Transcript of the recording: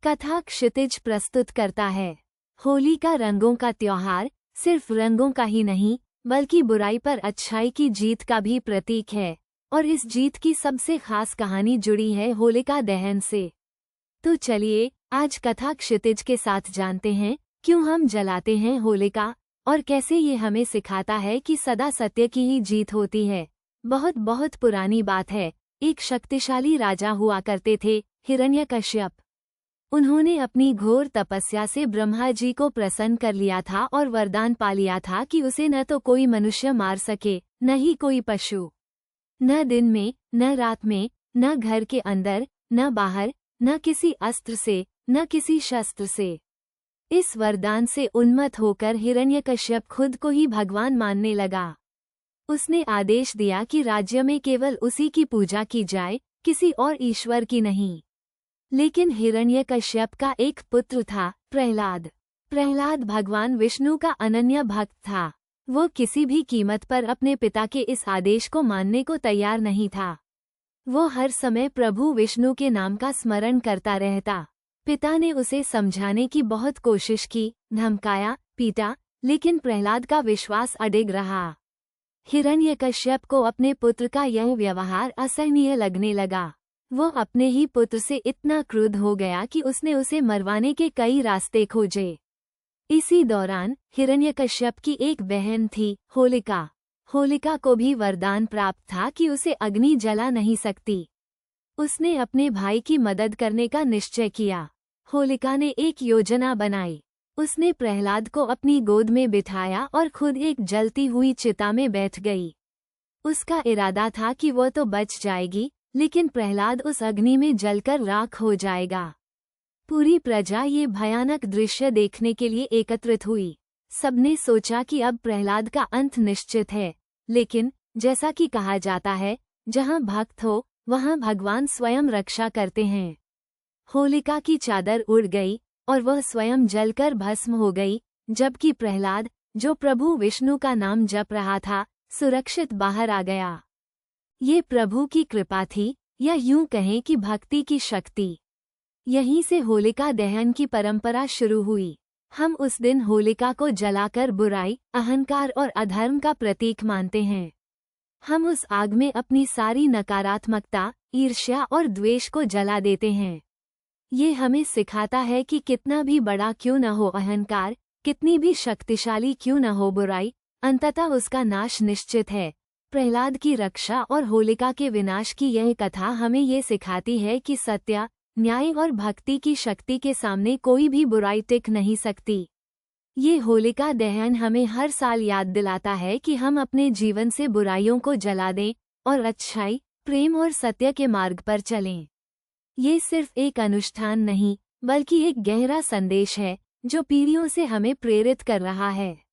कथा क्षितिज प्रस्तुत करता है। होली का रंगों का त्योहार सिर्फ रंगों का ही नहीं बल्कि बुराई पर अच्छाई की जीत का भी प्रतीक है और इस जीत की सबसे खास कहानी जुड़ी है होलिका दहन से। तो चलिए आज कथा क्षितिज के साथ जानते हैं क्यों हम जलाते हैं होलिका और कैसे ये हमें सिखाता है कि सदा सत्य की ही जीत होती है। बहुत बहुत पुरानी बात है। एक शक्तिशाली राजा हुआ करते थे, हिरण्यकश्यप। उन्होंने अपनी घोर तपस्या से ब्रह्मा जी को प्रसन्न कर लिया था और वरदान पा लिया था कि उसे न तो कोई मनुष्य मार सके, न ही कोई पशु, न दिन में न रात में, न घर के अंदर न बाहर, न किसी अस्त्र से न किसी शस्त्र से। इस वरदान से उन्मत्त होकर हिरण्यकश्यप खुद को ही भगवान मानने लगा। उसने आदेश दिया कि राज्य में केवल उसी की पूजा की जाए, किसी और ईश्वर की नहीं। लेकिन हिरण्यकश्यप का एक पुत्र था, प्रहलाद। प्रहलाद भगवान विष्णु का अनन्य भक्त था। वो किसी भी कीमत पर अपने पिता के इस आदेश को मानने को तैयार नहीं था। वो हर समय प्रभु विष्णु के नाम का स्मरण करता रहता। पिता ने उसे समझाने की बहुत कोशिश की, धमकाया, पीटा, लेकिन प्रहलाद का विश्वास अडिग रहा। हिरण्यकश्यप को अपने पुत्र का यह व्यवहार असहनीय लगने लगा। वो अपने ही पुत्र से इतना क्रुद्ध हो गया कि उसने उसे मरवाने के कई रास्ते खोजे। इसी दौरान हिरण्यकश्यप की एक बहन थी, होलिका। होलिका को भी वरदान प्राप्त था कि उसे अग्नि जला नहीं सकती। उसने अपने भाई की मदद करने का निश्चय किया। होलिका ने एक योजना बनाई। उसने प्रहलाद को अपनी गोद में बिठाया और खुद एक जलती हुई चिता में बैठ गई। उसका इरादा था कि वो तो बच जाएगी, लेकिन प्रहलाद उस अग्नि में जलकर राख हो जाएगा। पूरी प्रजा ये भयानक दृश्य देखने के लिए एकत्रित हुई। सबने सोचा कि अब प्रहलाद का अंत निश्चित है, लेकिन जैसा कि कहा जाता है, जहाँ भक्त हो वहाँ भगवान स्वयं रक्षा करते हैं। होलिका की चादर उड़ गई और वह स्वयं जलकर भस्म हो गई, जबकि प्रहलाद, जो प्रभु विष्णु का नाम जप रहा था, सुरक्षित बाहर आ गया। ये प्रभु की कृपा थी, या यूं कहें कि भक्ति की शक्ति। यहीं से होलिका दहन की परंपरा शुरू हुई। हम उस दिन होलिका को जलाकर बुराई, अहंकार और अधर्म का प्रतीक मानते हैं। हम उस आग में अपनी सारी नकारात्मकता, ईर्ष्या और द्वेष को जला देते हैं। ये हमें सिखाता है कि कितना भी बड़ा क्यों न हो अहंकार, कितनी भी शक्तिशाली क्यों न हो बुराई, अंततः उसका नाश निश्चित है। प्रहलाद की रक्षा और होलिका के विनाश की यह कथा हमें ये सिखाती है कि सत्य, न्याय और भक्ति की शक्ति के सामने कोई भी बुराई टिक नहीं सकती। ये होलिका दहन हमें हर साल याद दिलाता है कि हम अपने जीवन से बुराइयों को जला दें और अच्छाई, प्रेम और सत्य के मार्ग पर चलें। ये सिर्फ एक अनुष्ठान नहीं, बल्कि एक गहरा संदेश है जो पीढ़ियों से हमें प्रेरित कर रहा है।